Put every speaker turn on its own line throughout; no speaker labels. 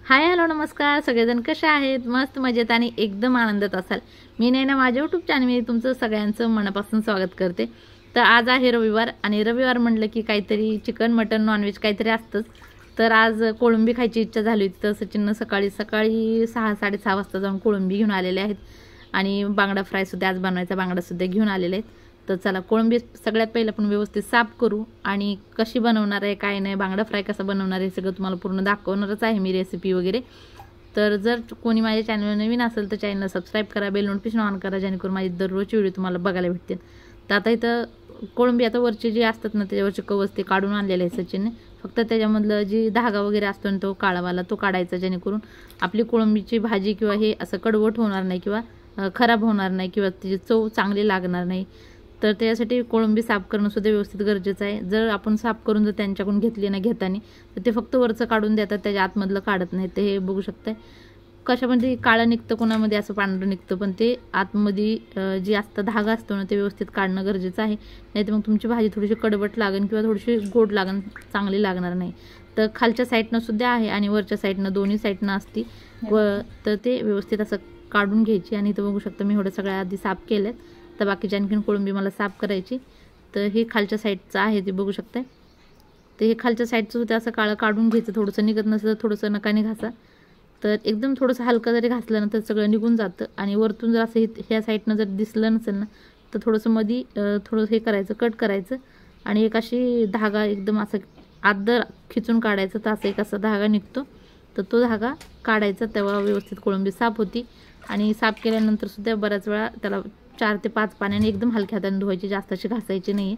Hi hello नमस्कार सगळेजण कसे आहेत। मस्त मजेत आणि एकदम आनंदात असाल। मी नैना माझ्या YouTube चॅनलमध्ये तुमचं सगळ्यांचं मनापासून स्वागत करते। तर आज आहे रविवार आणि रविवार म्हटलं की काहीतरी चिकन मटन नॉनव्हेज काहीतरी असतंच। तर आज कोळंबी खायची इच्छा झाली होती तर सचिनने सकाळी 6:30 वाजता जाऊन कोळंबी घेऊन आलेले आहेत आणि बांगडा फ्राय सुद्धा आज बनवायचा बांगडा सुद्धा घेऊन आलेले आहेत। तर चला कोळंबी सगळ्यात पहिले आपण व्यवस्थित साफ करू आणि कशी बनवणार आहे काय नाही बांगडा फ्राय कसा बनवणार आहे सगळं तुम्हाला पूर्ण दाखवणारच आहे मी रेसिपी वगैरे। तर जर कोणी माझ्या चॅनलवर नवीन असेल तर चॅनलला सबस्क्राइब करा, बेल नोटिफिकेशन ऑन करा जेणेकरून माझी दररोजची व्हिडिओ तुम्हाला बघायला भेटतील। तर आता इथं कोळंबी आता वरचे जे असतात ना त्याच्यावरचे कवच ते काढून आणलेले आहे सचिनने। फक्त त्याच्यामधलं जी धागा वगैरे असतो ना तो काळावाला तो काढायचा जेणेकरून आपली कोळंबीची भाजी किंवा हे असं कडवट होणार नाही किंवा खराब होणार नाही किंवा त्याची चव चांगली लागणार नाही। तर त्यासाठी कोळंबी साफ करणं सुद्धा व्यवस्थित गरजेचं आहे। जर आपण साफ करून जर त्यांच्याकडून घेतली ना घेताना तर ते फक्त वरचं काढून देतात, त्याच्या आतमधलं काढत नाही। ते हे बघू शकताय कशामध्ये काळं निघतं कोणामध्ये असं पांढरं निघतं, पण ते आतमध्ये जी असतं धागा असतो ना ते व्यवस्थित काढणं गरजेचं आहे। नाही तर मग तुमची भाजी थोडीशी कडवट लागेल किंवा थोडीशी गोड लागेल, चांगली लागणार नाही। तर खालच्या साईडनं सुद्धा आहे आणि वरच्या साईडनं दोन्ही साईडनं असती तर ते व्यवस्थित असं काढून घ्यायची। आणि इथं बघू शकता मी एवढं सगळ्या आधी साफ केलेत। तर बाकीची आणखीन कोळंबी मला साफ करायची। तर हे खालच्या साईडचं आहे ते बघू शकताय। तर हे खालच्या साईडचं होतं असं काळं काढून घ्यायचं, थोडंसं निघत नसलं तर थोडंसं नकाने घासा। तर एकदम थोडंसं हलकं जरी घासलं ना तर सगळं निघून जातं। आणि वरतून जर असं ह्या साईडनं जर दिसलं नसेल ना तर थोडंसं मध्ये थोडंसं हे करायचं, कट करायचं आणि एक अशी धागा एकदम असं आदर खिचून काढायचं तर असं एक असा धागा निघतो। तर तो धागा काढायचा तेव्हा व्यवस्थित कोळंबी साफ होती। आणि साफ केल्यानंतर सुद्धा बऱ्याच वेळा त्याला 4 ते 5 पाण्याने एकदम हलक्या हाताने धुवायची, जास्त अशी घासायची नाही।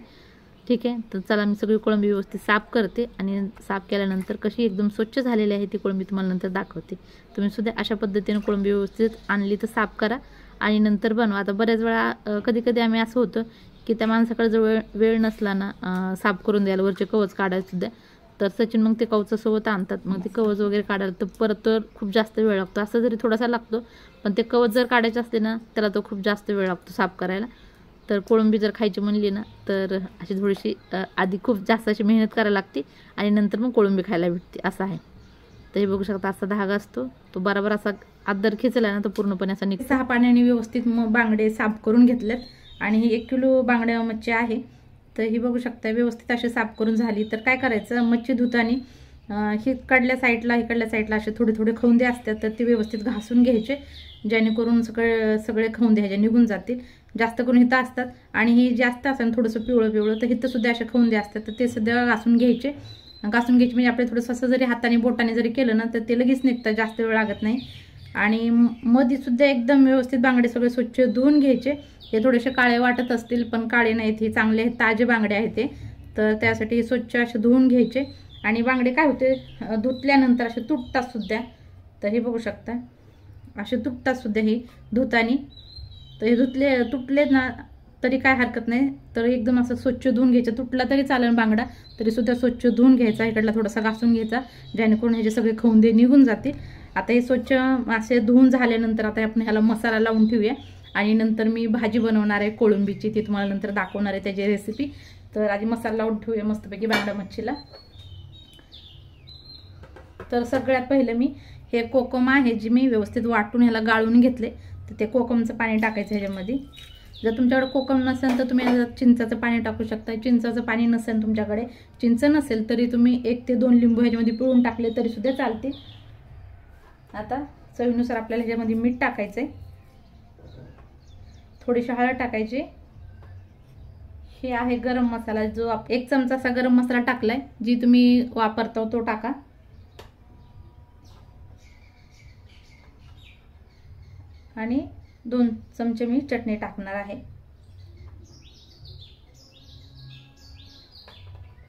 ठीक आहे, तर चला मी सगळी कोळंबी व्यवस्थित साफ करते आणि साफ केल्यानंतर कशी एकदम स्वच्छ झालेली आहे ती कोळंबी तुम्हाला नंतर दाखवते। तुम्ही सुद्धा अशा पद्धतीने कोळंबी व्यवस्थित आणली तर साफ करा आणि नंतर बनवा। आता बऱ्याच वेळा कधी कधी आम्ही असं होतं की त्या माणसाकडे जर वेळ नसला ना साफ करून द्यायला वरचे कवच काढायला सुद्धा, तर सचिन मग ते कवचं सोबत आणतात। मग ते कवच वगैरे काढायला तर परत तर खूप जास्त वेळ लागतो, असं जरी थोडासा लागतो पण ते कवच जर काढायचे असते ना त्याला तो खूप जास्त वेळ लागतो साफ करायला। तर कोळंबी जर खायची म्हणली ना तर अशी थोडीशी आधी खूप जास्त अशी मेहनत करायला लागते आणि नंतर मग कोळंबी खायला भेटते असं आहे। तर हे बघू शकता असा धागा असतो तो बरोबर असा आदर खिचला ना तर पूर्णपणे असा निघतो।
6 पाण्याने व्यवस्थित मग बांगडे साफ करून घेतलेत आणि ही 1 किलो बांगड्या मच्छी आहे। तर ही बघू शकता व्यवस्थित अशी साफ करून झाली। तर काय करायचं मच्छी धुताना ही कडल्या साईडला इकडल्या साईडला असे थोडे थोडे खवंदे असतात तर ते व्यवस्थित घासून घ्यायचे जेणेकरून सगळे खवंदे ह्याचे निघून जातील। जास्त करून इथं असतात आणि ही जास्त असेल थोडंसं पिवळं पिवळं तर इथं सुद्धा असे खवंदे असतात तर ते सुद्धा घासून घ्यायचे म्हणजे आपले थोडंसं असं जरी हाताने बोटाने जरी केलं ना तर ते लगेच निघतं, जास्त वेळ लागत नाही। आणि मध्ये सुद्धा एकदम व्यवस्थित बांगडे सगळे स्वच्छ धुवून घ्यायचे। हे थोडेसे काळे वाटत असतील पण काळे नाहीत, हे चांगले आहेत, ताजे बांगडे आहेत ते। तर त्यासाठी हे स्वच्छ असे धुवून घ्यायचे। आणि बांगडे काय होते धुतल्यानंतर असे तुटतात सुद्धा, तर हे बघू शकता असे तुटतात सुद्धा हे धुतानी। तर हे तुटले ना तरी काय हरकत नाही, तर एकदम असं स्वच्छ धुवून घ्यायचं। तुटला तरी चालेल बांगडा तरी सुद्धा स्वच्छ धुवून घ्यायचा, इकडला थोडासा घासून घ्यायचा जेणेकरून ह्याचे सगळे खवंदे निघून जातील। आता हे स्वच्छ असे धुवून झाल्यानंतर आता आपण ह्याला मसाला लावून ठेवूया आणि नंतर मी भाजी बनवणार आहे कोळंबीची, ती तुम्हाला नंतर दाखवणार आहे त्याची रेसिपी। तर आधी मसाला लावून ठेवूया मस्तपैकी बांगडा मच्छीला। तर सगळ्यात पहिलं मी हे कोकम आहे जी मी व्यवस्थित वाटून ह्याला गाळून घेतले, तर ते कोकमचं पाणी टाकायचं ह्याच्यामध्ये। जर तुमच्याकडे कोकम नसेल तर तुम्ही चिंचाचं पाणी टाकू शकता। चिंचाचं पाणी नसेल तुमच्याकडे, चिंच नसेल तरी तुम्ही 1 ते 2 लिंबू ह्याच्यामध्ये पिळून टाकले तरी सुद्धा चालते। आता चवीनुसार आपल्याला ह्याच्यामध्ये मीठ टाकायचंय, थोडीशी हळद टाकायची। हे आहे गरम मसाला, जो 1 चमचा असा गरम मसाला टाकलाय, जी तुम्ही वापरता तो टाका। आणि 2 चमचे मी चटणी टाकणार आहे।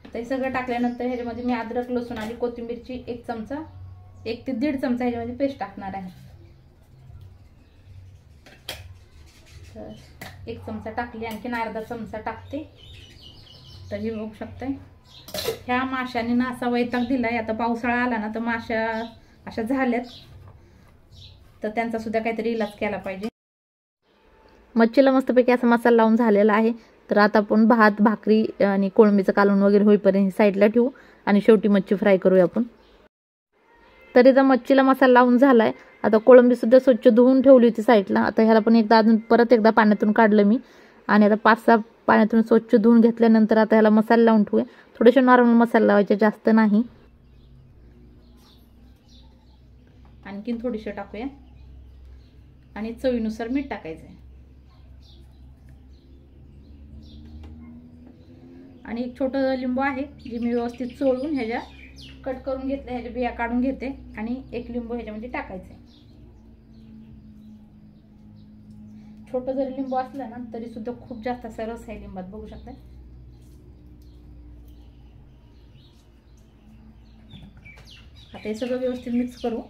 ते सगळं टाकल्यानंतर ह्याच्यामध्ये मी अद्रक लसूण आणि कोथिंबीरची 1 चमचा 1 ते 1.5 चमचा ह्याच्यामध्ये पेस्ट टाकणार आहे। तर 1 चमचा टाकली, आणखीन अर्धा चमचा टाकते। तर हे बघू शकताय ह्या माशाने ना असा वैताग दिलाय, आता पावसाळा आला ना तर माशा अशा झाल्यात, तर त्यांचा सुद्धा काहीतरी इलाज केला पाहिजे।
मच्छीला मस्तपैकी असा मसाला लावून झालेला आहे। तर आता आपण भात भाकरी आणि कोळंबीचं कालवण वगैरे होईपर्यंत साईडला ठेवू आणि शेवटी मच्छी फ्राय करूया आपण। तर इथं मच्छीला मसाला लावून झालाय. आता कोळंबी सुद्धा स्वच्छ धुवून ठेवली होती साईडला. आता ह्याला पण एकदा अजून परत एकदा पाण्यातून काढलं मी आणि आता 5-6 पाण्यातून स्वच्छ धुवून घेतल्यानंतर आता ह्याला मसाला लावून ठेवूया. थोडेसे नॉर्मल मसाला लावायचे, जास्त नाही.
आणखीन थोडीशी टाकूया आणि चवीनुसार मीठ टाकायचं आहे. आणि एक छोटं लिंबू आहे जे मी व्यवस्थित चोळून ह्याच्या कट करून घेतले, ह्याच्या बिया काढून घेते आणि एक लिंबू ह्याच्यामध्ये टाकायचे. छोटं जरी लिंबू असलं ना तरी सुद्धा खूप जास्त असा रस आहे लिंबात, बघू शकता. आता हे सगळं व्यवस्थित मिक्स करू.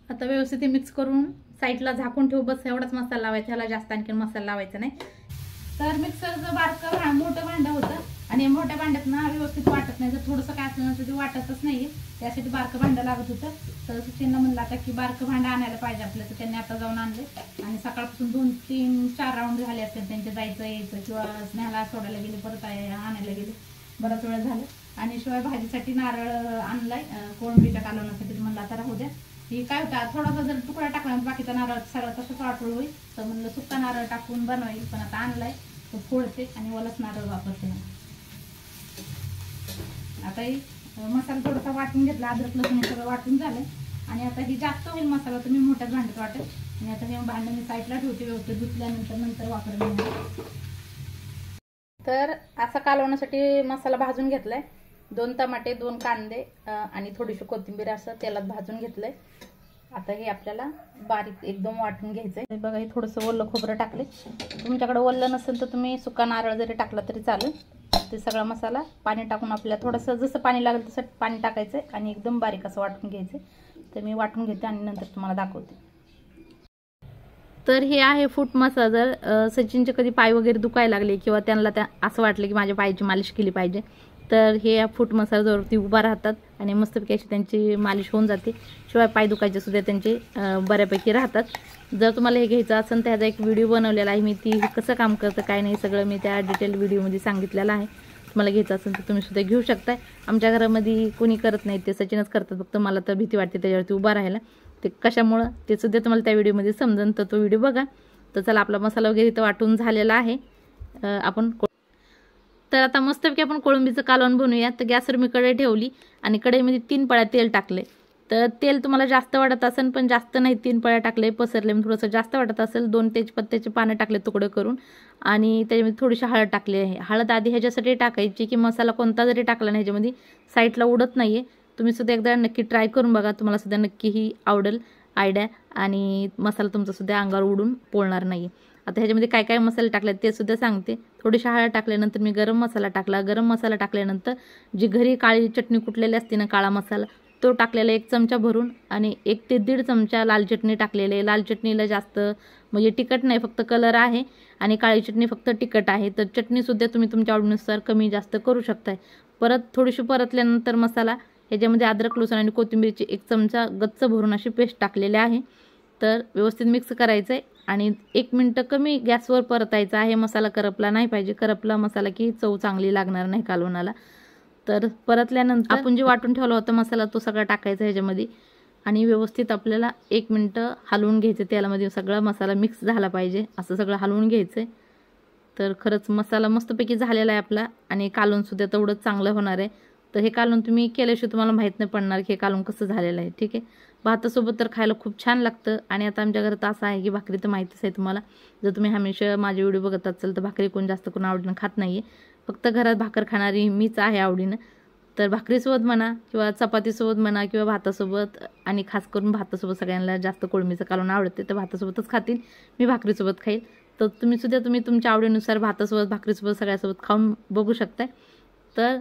आता व्यवस्थित मिक्स करून साईडला झाकून ठेवू. बस एवढाच मसाला लावायचा, ह्याला जास्त आणखी मसाला लावायचा नाही. तर मिक्सरचं बारकं मोठं भांडं होतं आणि मोठ्या भांड्यात ना व्यवस्थित वाटत नाही. जर थोडंसं काय असलं ना तर ते वाटतच नाही. त्यासाठी बारकं भांडं लागत होतं. तर सचिनला म्हणलं आता की बारकं भांडं आणायला पाहिजे आपलं. तर त्यांनी आता जाऊन आणले आणि सकाळपासून 2-3-4 राऊंड झाले असतील त्यांचे, जायचं यायचं किंवा स्नेहाला सोडायला गेले, परत आणायला गेले, बराच वेळ झालं. आणि शिवाय भाजीसाठी नारळ आणलाय कोळंबीच्या कालवण्यासाठी. म्हणलं आता राहू द्या. ही काय होता थोडासा जर तुकडा टाकला बाकीचा नारळ सगळं तसंच वाटोळ होईल. तर म्हणलं सुक्का नारळ टाकून बनवाईल, पण आता आणलाय तो फोडते आणि वलच नारळ वापरते. आता ही मसाला थोडासा वाटून घेतला, अद्रक लसूण सगळं वाटून झालंय. आणि आता ही जास्त होईल मसाला तर मी मोठ्याच भांड्यात वाटेल. आणि आता हे भांडं मी साईडला ठेवते, व्यवस्थित धुतल्यानंतर वापरेल. तर असा कालवण्यासाठी मसाला भाजून घेतलाय. 2 टमाटे, 2 कांदे आणि थोडीशी कोथिंबीर असं तेलात भाजून घेतलंय. आता हे आपल्याला बारीक एकदम वाटून घ्यायचंय. बघा हे थोडंसं ओलं खोबरं टाकले. तुमच्याकडे ओलं नसेल तर तुम्ही सुका नारळ जरी टाकला तरी चालेल. ते सगळा मसाला पाणी टाकून आपल्याला थोडंसं जसं पाणी लागेल तसं पाणी टाकायचंय आणि एकदम बारीक असं वाटून घ्यायचंय. तर मी वाटून घेते आणि नंतर तुम्हाला दाखवते.
तर हे आहे फूट मसाला. जर सचिनचे कधी पाय वगैरे दुखायला लागले किंवा त्यांना असं वाटलं की माझ्या पायाची मालिश केली पाहिजे, तर हे फूट मसाल्यावरती उभा राहतात आणि मस्तपैकी अशी त्यांची मालिश होऊन जाते. शिवाय पाय दुखायचे सुद्धा त्यांचे बऱ्यापैकी राहतात. जर तुम्हाला हे घ्यायचं असेल तर ह्याचा एक व्हिडिओ बनवलेला आहे मी. ती कसं काम करतं काय नाही सगळं मी त्या डिटेल व्हिडिओमध्ये सांगितलेलं आहे. तुम्हाला घ्यायचं असेल तर तुम्ही सुद्धा घेऊ शकताय. आमच्या घरामध्ये कोणी करत नाही, ते सचिनच करतात. फक्त मला तर भीती वाटते त्याच्यावरती उभा राहायला. ते कशामुळं ते सुद्धा तुम्हाला त्या व्हिडिओमध्ये समजेल, तर तो व्हिडिओ बघा. तर चला आपला मसाला वगैरे इथं वाटून झालेला आहे. तर आता मस्तपैकी आपण कोळंबीचं कालवण बनवूया. तर गॅसवर मी कढई ठेवली आणि कढईमध्ये 3 पळ्या तेल टाकले. तर तेल तुम्हाला जास्त वाटत असेल पण जास्त नाही, 3 पळ्या टाकले पसरले. मी थोडंसं जास्त वाटत असेल 2 तेजपत्त्याचे पानं टाकले तुकडे करून आणि त्याच्यामध्ये थोडीशी हळद टाकली आहे. हळद आधी ह्याच्यासाठी टाकायची की मसाला कोणता जरी टाकला नाही ह्याच्यामध्ये साईडला उडत नाही आहे. तुम्ही सुद्धा एकदा नक्की ट्राय करून बघा, तुम्हाला सुद्धा नक्की ही आवडेल आयडिया आणि मसाला तुमचा सुद्धा अंगावर उडून पोळणार नाही. आता ह्याच्यामध्ये काय काय मसाले टाकले ते सुद्धा सांगते. थोडीशी हळद टाकल्यानंतर मी गरम मसाला टाकला. गरम मसाला टाकल्यानंतर जी घरी काळी चटणी कुटलेली असते ना, काळा मसाला, तो टाकलेला 1 चमचा भरून आणि 1 ते 1.5 चमचा लाल चटणी टाकलेली आहे. लाल चटणीला जास्त म्हणजे तिखट नाही, फक्त कलर आहे आणि काळी चटणी फक्त तिखट आहे. तर चटणीसुद्धा तुम्ही तुमच्या आवडीनुसार कमी जास्त करू शकताय. परत थोडीशी परतल्यानंतर मसाला ह्याच्यामध्ये अद्रक लसूण आणि कोथिंबीरची 1 चमचा गच्च भरून अशी पेस्ट टाकलेली आहे. तर व्यवस्थित मिक्स करायचं आहे आणि 1 मिनिट कमी गॅसवर परतायचा आहे. मसाला करपला नाही पाहिजे, करपला मसाला की चव चांगली लागणार नाही कालवणाला. तर परतल्यानंतर आपण जे वाटून ठेवला होता मसाला तो सगळा टाकायचा ह्याच्यामध्ये आणि व्यवस्थित आपल्याला 1 मिनिट हलवून घ्यायचं. तेलामध्ये सगळा मसाला मिक्स झाला पाहिजे असं सगळं हलवून घ्यायचं. तर खरंच मसाला मस्तपैकी झालेला आहे आपला आणि कालवणसुद्धा तेवढंच चांगलं होणार आहे. तर हे कालवण तुम्ही केल्याशिवाय तुम्हाला माहीत नाही पडणार की हे कालवण कसं झालेलं आहे. ठीक आहे, भातासोबत तर खायला खूप छान लागतं. आणि आता आमच्या घरात असं आहे की भाकरी तर माहितीच आहे तुम्हाला. जर तुम्ही हमेशा माझे व्हिडिओ बघत असाल तर भाकरी कोण जास्त कोण आवडीनं खात नाही आहे. फक्त घरात भाकर खाणारी मीच आहे आवडीनं. तर भाकरीसोबत म्हणा किंवा चपातीसोबत म्हणा किंवा भातासोबत, आणि खास करून भातासोबत सगळ्यांना जास्त कोळंबीचं कालवण आवडते. तर भातासोबतच खातील, मी भाकरीसोबत खाईल. तर तुम्ही सुद्धा तुमच्या आवडीनुसार भातासोबत भाकरीसोबत सगळ्यासोबत खाऊन बघू शकताय. तर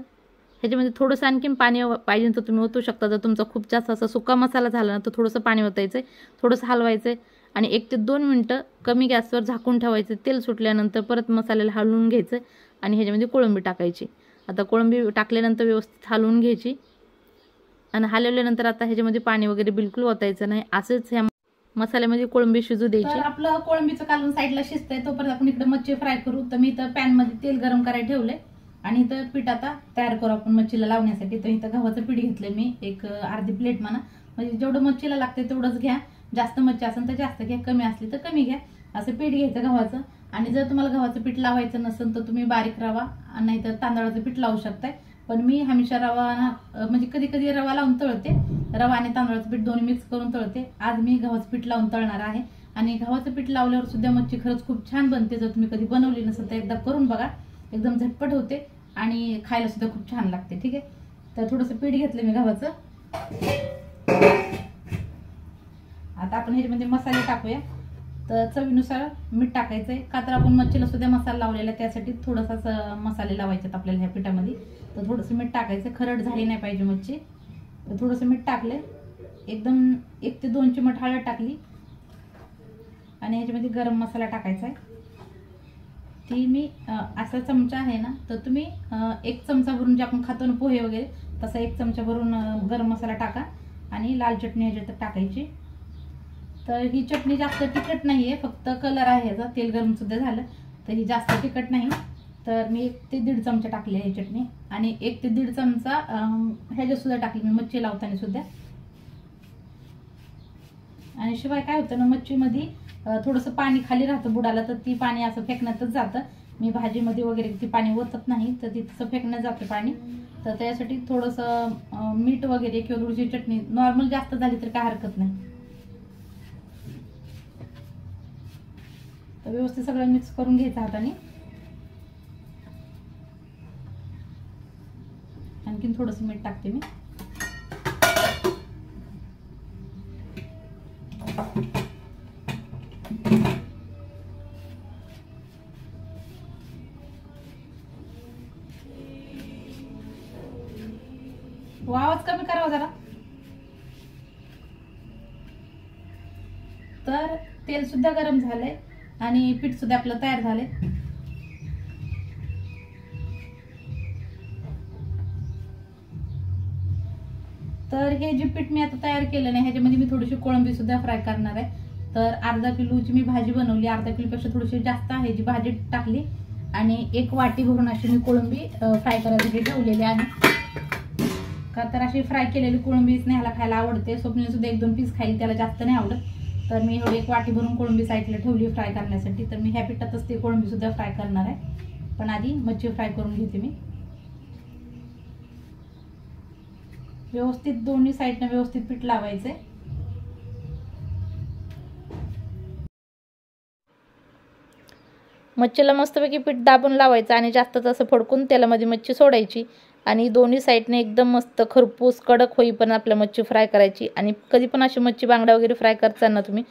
ह्याच्यामध्ये थोडंसं आणखीन पाणी पाहिजे तर तुम्ही ओतू शकता. जर तुमचा खूप जास्त असा सुका मसाला झाला ना तर थोडंसं पाणी ओतायचं आहे, थोडंसं हलवायचं आहे आणि 1 ते 2 मिनटं कमी गॅसवर झाकून ठेवायचं. तेल सुटल्यानंतर परत मसाल्याला हलवून घ्यायचं आणि ह्याच्यामध्ये कोळंबी टाकायची. आता कोळंबी टाकल्यानंतर व्यवस्थित हलवून घ्यायची आणि हलवल्यानंतर आता ह्याच्यामध्ये पाणी वगैरे बिलकुल ओतायचं नाही. असंच ह्या मसाल्यामध्ये कोळंबी शिजू द्यायची.
तर आपलं कोळंबीचं कालवण साईडला शिजतंय, तोपर्यंत आपण इकडे मच्छी फ्राय करू. तर मी इथं पॅन मध्ये तेल गरम करायला ठेवलंय आणि इथं पीठ आता तयार करू आपण मच्छीला लावण्यासाठी. तर इथं गव्हाचं पीठ घेतलंय मी, एक अर्धी प्लेट म्हणा, म्हणजे जेवढं मच्छीला लागते तेवढंच घ्या. जास्त मच्छी असेल तर जास्त घ्या, कमी असली तर कमी घ्या. असं पीठ घ्यायचं गव्हाचं. आणि जर तुम्हाला गव्हाचं पीठ लावायचं नसेल तर तुम्ही बारीक रवा नाही तर तांदळाचं पीठ लावू शकताय. पण मी हमेशा रवा म्हणजे कधी कधी रवा लावून तळते, रवा आणि तांदळाचं पीठ दोन्ही मिक्स करून तळते. आज मी गव्हाचं पीठ लावून तळणार आहे. आणि गव्हाचं पीठ लावल्यावर सुद्धा मच्छी खरंच खूप छान बनते. जर तुम्ही कधी बनवली नसेल तर एकदा करून बघा, एकदम झटपट होते आणि खायला सुद्धा खूप छान लागते. ठीक आहे, तर थोडंसं पीठ घेतलं मी गव्हाचं. आता आपण ह्याच्यामध्ये मसाले टाकूया. तर चवीनुसार मीठ टाकायचंय, का तर आपण मच्छीला सुद्धा मसाला लावलेला, त्यासाठी थोडासा मसाले लावायचे आपल्याला ह्या पिठामध्ये. तर थोडंसं मीठ टाकायचं, खरड झाली नाही पाहिजे मच्छी. तर थोडंसं मीठ टाकले, एकदम 1 ते 2 चिमट हळद टाकली आणि ह्याच्यामध्ये गरम मसाला टाकायचा आहे. ती मी असा चमचा आहे ना, तर तुम्ही 1 चमचा भरून जे आपण खातो ना पोहे वगैरे, तसा 1 चमचा भरून गरम मसाला टाका. आणि लाल चटणी ह्याच्यात टाकायची. तर ही चटणी जास्त तिखट नाहीये, फक्त कलर आहे ह्याचा, तेल गरम सुद्धा झालं तर ही जास्त तिखट नाही. तर मी 1 ते 1.5 चमचा टाकली आहे चटणी. आणि 1 ते 1.5 चमचा ह्याच्यात सुद्धा टाकली मी मच्छी लावताना सुद्धा. आणि शिवाय काय होतं ना, मच्छीमध्ये थोडंसं पाणी खाली राहतं बुडाला, तर ती पाणी असं फेकण्यातच जातं. मी भाजीमध्ये वगैरे ती पाणी ओतत नाही, तर ती तसं फेकण्यात जातं पाणी. तर त्यासाठी थोडंसं मीठ वगैरे किंवा थोडीशी चटणी नॉर्मल जास्त झाली तर काय हरकत नाही. तर व्यवस्थित सगळं मिक्स करून घ्यायचं हाताने. आणखीन थोडंसं मीठ टाकते मी. आवाज कमी करावा जरा. तर तेल सुद्धा गरम झालंय आणि पीठ सुद्धा आपलं तयार झालंय. तर हे जे पीठ मी आता तयार केलं नाही, ह्याच्यामध्ये मी थोडीशी कोळंबी सुद्धा फ्राय करणार आहे. तर अर्धा किलोची मी भाजी बनवली, अर्धा किलोपेक्षा थोडीशी जास्त आहे जी भाजी टाकली. आणि 1 वाटी भरून अशी मी कोळंबी फ्राय करायसाठी ठेवलेली आहे. का तर अशी फ्राय केलेली कोळंबी स्नेहाला खायला आवडते. स्वप्नीला सुद्धा 1-2 पीस खाईल, त्याला जास्त नाही आवडत. तर मी एवढी 1 वाटी भरून कोळंबी साईडला ठेवली फ्राय करण्यासाठी. तर मी ह्या पिठातच ते कोळंबी सुद्धा फ्राय करणार आहे. पण आधी मच्छी फ्राय करून घेते मी. व्यवस्थित दोन्ही साईडने व्यवस्थित पीठ लावायचंय.
मच्छीला मस्तपैकी पीठ दाबून लावायचं आणि जास्त असं फडकून तेलामध्ये मच्छी सोडायची. आणि दोन्ही साईडने एकदम मस्त खरपूस कडक होईपर्यंत आपल्या मच्छी फ्राय करायची. आणि कधी पण अशी मच्छी बांगडा वगैरे फ्राय करताना तुम्ही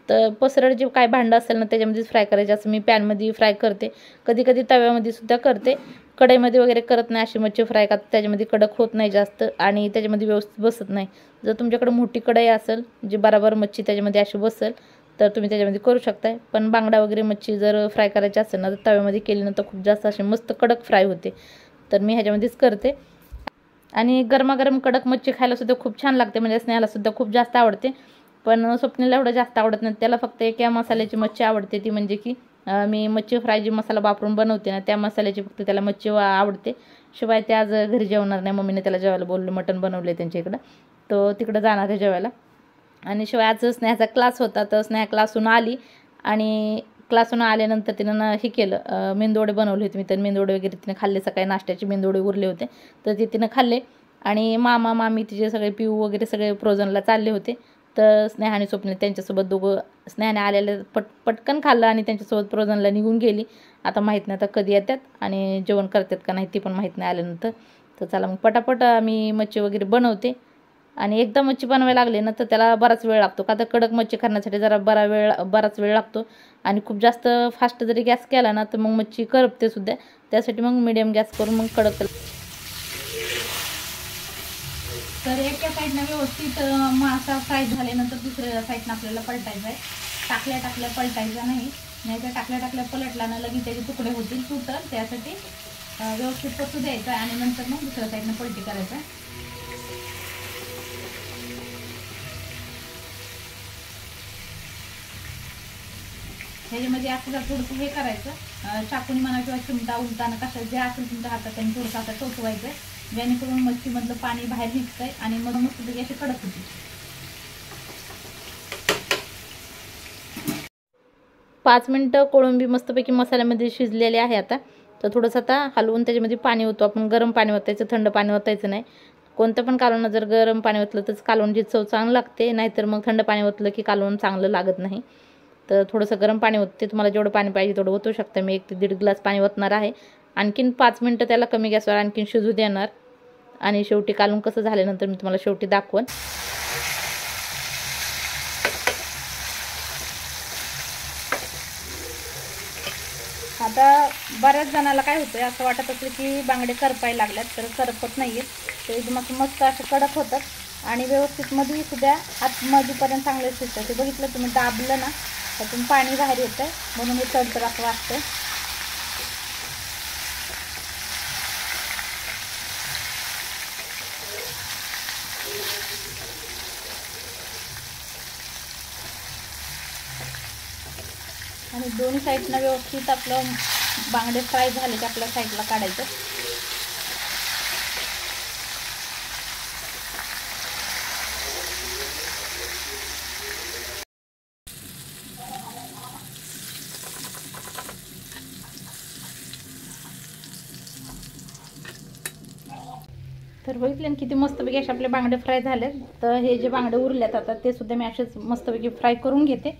तर पसरट जे काय भांडं असेल ना त्याच्यामध्येच फ्राय करायचे. असं मी पॅनमध्ये फ्राय करते, कधी कधी तव्यामध्ये सुद्धा करते. कढईमध्ये वगैरे करत नाही अशी मच्छी फ्राय, का त्याच्यामध्ये कडक होत नाही जास्त आणि त्याच्यामध्ये व्यवस्थित बसत नाही. जर तुमच्याकडे मोठी कढई असेल जी बराबर मच्छी त्याच्यामध्ये अशी बसेल तर तुम्ही त्याच्यामध्ये करू शकताय. पण बांगडा वगैरे मच्छी जर फ्राय करायची असेल ना तर तव्यामध्ये केली ना तर खूप जास्त अशी मस्त कडक फ्राय होते. तर मी ह्याच्यामध्येच करते. आणि गरमागरम कडक मच्छी खायला सुद्धा खूप छान लागते, म्हणजे स्नेहाला सुद्धा खूप जास्त आवडते. पण स्वप्नीला एवढं जास्त आवडत नाही, त्याला फक्त एका मसाल्याची मच्छी आवडते. ती म्हणजे की मी मच्छी फ्राय जी मसाला वापरून बनवते ना त्या मसाल्याची फक्त त्याला मच्छी आवडते. शिवाय ते आज घरी जेवणार नाही, मम्मीने त्याला जेवायला बोललं, मटण बनवले त्यांच्या इकडं, तो तिकडं जाणार आहे जेवायला. आणि शिवाय आज स्नेहाचा क्लास होता, तर स्नेहा क्लासून आली आणि क्लासून आल्यानंतर तिनं हे केलं, मेंदोडे बनवले होते मी. तर मेंदोडे वगैरे तिने खाल्ले, सकाळी नाश्त्याचे मेंदोडे उरले होते तर ते तिनं खाल्ले. आणि मामा मामी तिचे सगळे पिऊ वगैरे सगळे प्रोजनला चालले होते. तर स्नेहाने स्वप्ने त्यांच्यासोबत दोघं, स्नेहाने आलेले पटकन खाल्लं आणि त्यांच्यासोबत प्रोजनला निघून गेली. आता माहीत नाही आता कधी येतात आणि जेवण करतात का नाही ते पण माहीत नाही आल्यानंतर. तर चला मग पटापट मी मच्छी वगैरे बनवते. आणि एकदा मच्छी बनवायला लागले ना तर त्याला बराच वेळ लागतो, का तर कडक मच्छी करण्यासाठी जरा बराच वेळ लागतो. आणि खूप जास्त फास्ट जरी गॅस केला ना तर मग मच्छी करपते सुद्धा. त्यासाठी मग मिडियम गॅस करून मग कडक.
तर एका साईडनं व्यवस्थित मासा फ्राय झाल्यानंतर दुसऱ्या साईडनं आपल्याला पलटायचं आहे. टाकल्या पलटायचा नाही, तर टाकल्या पलटला ना लगेच त्याचे तुकडे होतील, तुटल. त्यासाठी व्यवस्थित पसू द्यायचं आहे आणि नंतर मग दुसऱ्या साईडनं पलटी करायचं आहे. त्याच्यामध्ये आपल्याला थोडंसं हे करायचं, चाकूनी म्हणा किंवा चिमटा उलटानं कशा जे असेल तुमच्या हातात त्यांनी थोडंसं आता टोचवायचं, जेणेकरून मच्छीमधलं पाणी बाहेर निघतंय आणि मग मस्त अशी कडक होती.
5 मिनिटं कोळंबी मस्तपैकी मसाल्यामध्ये शिजलेली आहे. आता तर थोडंसं आता हलवून त्याच्यामध्ये पाणी होतो. आपण गरम पाणी ओतायचं, थंड पाणी ओतायचं नाही. कोणतं पण कालवण जर गरम पाणी ओतलं तर कालवणची चव चांगली लागते, नाहीतर मग थंड पाणी ओतलं की कालवण चांगलं लागत नाही. तर थोडंसं गरम पाणी ओतते. तुम्हाला जेवढं पाणी पाहिजे तेवढं ओतू शकता. मी 1 ते 1.5 ग्लास पाणी ओतणार आहे. आणखीन 5 मिनिटं त्याला कमी गॅसवर आणखीन शिजू देणार आणि शेवटी कालवण कसं झाल्यानंतर मी तुम्हाला शेवटी दाखवण.
आता बऱ्याच जणाला काय होतं असं वाटत असेल की बांगडे करपायला लागल्यात, तर करपत नाही आहेत. ते एकदम मस्त असे कडक होतात आणि व्यवस्थित मध्ये सुद्धा आतमध्येपर्यंत चांगले शिजतात. ते बघितलं तुम्ही, दाबलं ना त्यातून पाणी बाहेर येतं, म्हणून हे तडतड असं वाटतं. आणि दोन्ही साईडनं व्यवस्थित आपलं बांगडे फ्राय झाले की आपल्या साईडला काढायचं. तर बघितलं किती मस्तपैकी असे आपले बांगडे फ्राय झाले. तर हे जे बांगडे उरलेत आता ते सुद्धा मी असेच मस्तपैकी फ्राय करून घेते.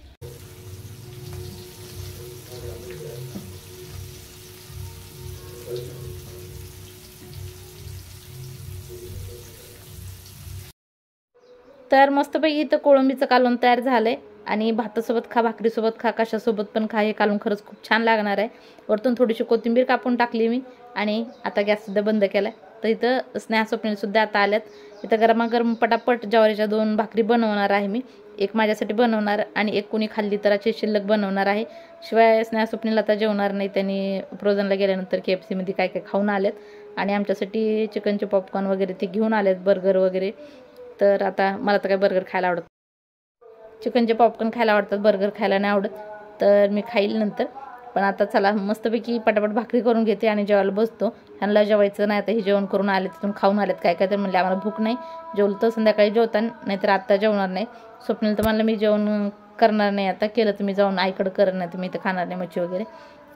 तर मस्तपैकी इथं कोळंबीचं कालवण तयार झालंय आणि भातासोबत खा, भाकरीसोबत खा, कशासोबत पण खा. हे कालवण खरंच खूप छान लागणार आहे. वरतून थोडीशी कोथिंबीर कापून टाकली मी आणि आता गॅससुद्धा बंद केला. तर इथं स्नेहा स्वप्नीलसुद्धा आता आल्यात. इथं गरमागरम पटापट ज्वारीच्या 2 भाकरी बनवणार आहे मी. एक माझ्यासाठी बनवणार आणि एक कोणी खाल्ली तर अशी शिल्लक बनवणार आहे. शिवाय स्नेहा स्वप्नील आता जेवणार नाही, त्यांनी फ्रोझनला गेल्यानंतर KFC मध्ये काय काय खाऊन आलेत आणि आमच्यासाठी चिकनचे पॉपकॉर्न वगैरे ते घेऊन आलेत, बर्गर वगैरे. तर आता मला तर काय बर्गर खायला आवडत, चिकनचे पॉपकॉर्न खायला आवडतात, बर्गर खायला नाही आवडत. तर मी खाईल नंतर. पण आता चला मस्तपैकी पटापट भाकरी करून घेते आणि जेवायला बसतो. ह्यांना जेवायचं नाही, आता हे जेवण करून आले, तिथून खाऊन आलेत काय काय. तर म्हणले आम्हाला भूक नाही, जेवलं तर संध्याकाळी जेवताना, नाहीतर आत्ता जेवणार नाही. स्वप्नील तर म्हणलं मी जेवण करणार नाही, आता केलं तर मी जाऊन आईकडं करत नाही, तर मी इथं खाणार नाही मच्छी वगैरे.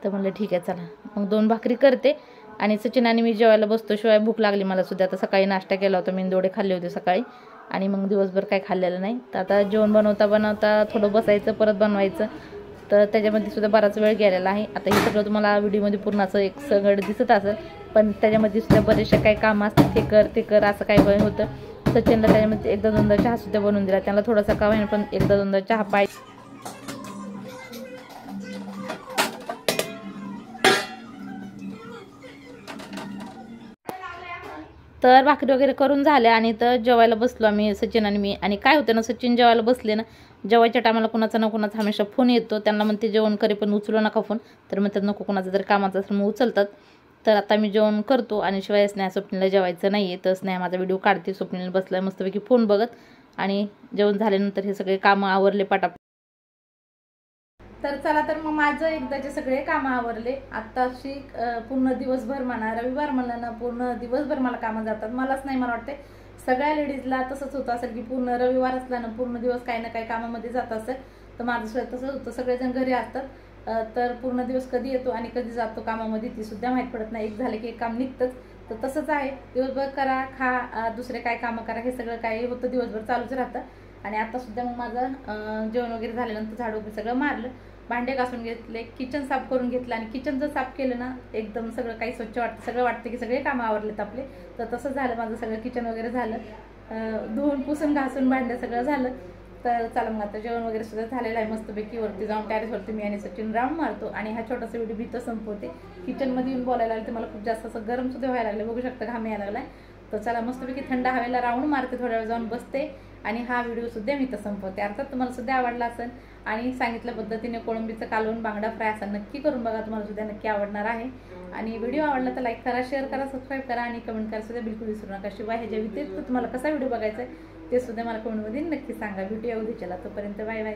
तर म्हणलं ठीक आहे चला मग 2 भाकरी करते आणि सचिन आणि मी जेवायला बसतो. शिवाय भूक लागली मला सुद्धा. आता सकाळी नाश्ता केला होता, मेंदोडे खाल्ले होते सकाळी आणि मग दिवसभर काय खाल्लेलं नाही. तर आता जेवण बनवता थोडं बसायचं, परत बनवायचं. तर त्याच्यामध्ये सुद्धा बराच वेळ गेलेला आहे. आता हे सगळं तुम्हाला व्हिडिओमध्ये पूर्ण असं एक सगळं दिसत असेल, पण त्याच्यामध्ये सुद्धा बरेचसे काही कामं असतात, ते कर असं काही होतं. सचिनला त्याच्यामध्ये 1-2दा चहा सुद्धा बनवून दिला. त्यांना थोडासा का होईना पण 1-2दा चहा पाहिजे. तर भाकरी वगैरे करून झाल्या आणि तर जेवायला बसलो आम्ही सचिन आणि मी. आणि काय होतं ना, सचिन जेवायला बसले ना, जेवायच्या टायमाला कुणाचा ना कुणाचा हमेशा फोन येतो. त्यांना म्हणते जेवण करे पण उचलू नका फोन. तर म्हणतात नको, कुणाचा जर कामाचा असेल मग उचलतात. तर आता मी जेवण करतो आणि शिवाय स्नेहा स्वप्नीला जेवायचं नाही आहे. तर स्नेहा माझा व्हिडिओ काढते, स्वप्नीला बसला मस्तपैकी फोन बघत. आणि जेवण झाल्यानंतर हे सगळे कामं आवरले पटापट.
तर चला, तर मग माझं एकदाचे सगळे कामं आवरले. आत्ताशी पूर्ण दिवसभर म्हणा, रविवार म्हणला ना, पूर्ण दिवसभर मला कामं जातात. मलाच नाही, मला वाटते सगळ्या लेडीजला तसंच होतं असेल की पूर्ण रविवार असला ना पूर्ण दिवस काही ना काही कामामध्ये जात असेल. तर माझं तसंच होतं. सगळेजण घरी असतात तर पूर्ण दिवस कधी येतो आणि कधी जातो कामामध्ये ती सुद्धा माहीत पडत नाही. एक झालं की एक काम निघतंच. तर तसंच आहे, दिवसभर करा, खा, दुसरे काय कामं करा, हे सगळं काही होतं दिवसभर चालूच राहतं. आणि आता सुद्धा मग माझं जेवण वगैरे झाल्यानंतर झाडू वगैरे सगळं मारलं, भांडे घासून घेतले, किचन साफ करून घेतलं. आणि किचन जर साफ केलं ना एकदम सगळं काही स्वच्छ वाटतं, सगळं वाटतं की सगळे कामं आवरलेत आपले. तर तसं झालं माझं, सगळं किचन वगैरे झालं, धुवून पुसून घासून भांडे सगळं झालं. तर चला मग आता जेवण वगैरे सुद्धा झालेलं आहे. मस्तपैकी वरती जाऊन टेरेसवरती मी आणि सचिन राऊंड मारतो आणि हा छोटासा व्हिडिओ मी तर संपवते. किचनमध्ये येऊन बोलायला लागले तर मला खूप जास्त असं गरम सुद्धा व्हायला लागलं, बघू शकता घाम यायला लागलाय. तर चला मस्तपैकी थंड हवेला राऊंड मारते, थोड्या वेळ जाऊन बसते आणि हा व्हिडिओ सुद्धा मी तर संपवते. अर्थात तुम्हाला सुद्धा आवडला असेल आणि सांगितल्या पद्धतीने कोळंबीचं कालवण बांगडा फ्राय असा नक्की करून बघा, तुम्हाला सुद्धा नक्की आवडणार आहे. आणि व्हिडिओ आवडला तर लाईक करा, शेअर करा, सबस्क्राईब करा आणि कमेंट करा सुद्धा बिलकुल विसरू नका. शिवाय ह्याच्या व्यतिरिक्त तुम्हाला कसा व्हिडिओ बघायचा आहे ते सुद्धा मला कमेंटमध्ये नक्की सांगा. व्हिडिओ येऊ दे. चला तोपर्यंत बाय बाय.